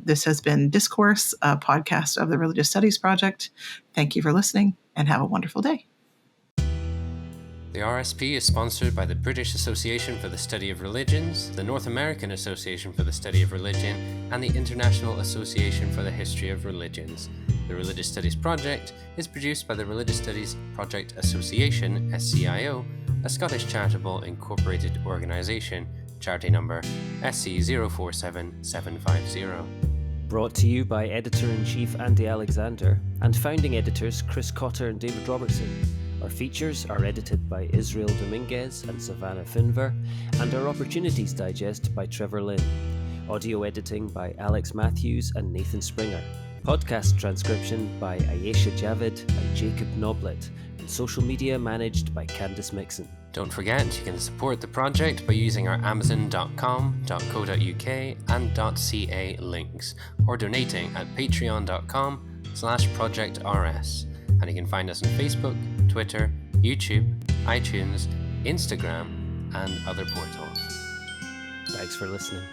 S1: This has been Discourse, a podcast of the Religious Studies Project. Thank you for listening and have a wonderful day.
S4: The RSP is sponsored by the British Association for the Study of Religions, the North American Association for the Study of Religion, and the International Association for the History of Religions. The Religious Studies Project is produced by the Religious Studies Project Association, SCIO, a Scottish charitable incorporated organisation, charity number SC047750.
S5: Brought to you by Editor-in-Chief Andy Alexander and founding editors Chris Cotter and David Robertson. Our features are edited by Israel Dominguez and Savannah Finver, and our Opportunities Digest by Trevor Lynn. Audio editing by Alex Matthews and Nathan Springer. Podcast transcription by Ayesha Javid and Jacob Noblet. And social media managed by Candice Mixon.
S4: Don't forget, you can support the project by using our amazon.com.co.uk and .ca links, or donating at patreon.com/projectrs. And you can find us on Facebook, Twitter, YouTube, iTunes, Instagram, and other portals.
S5: Thanks for listening.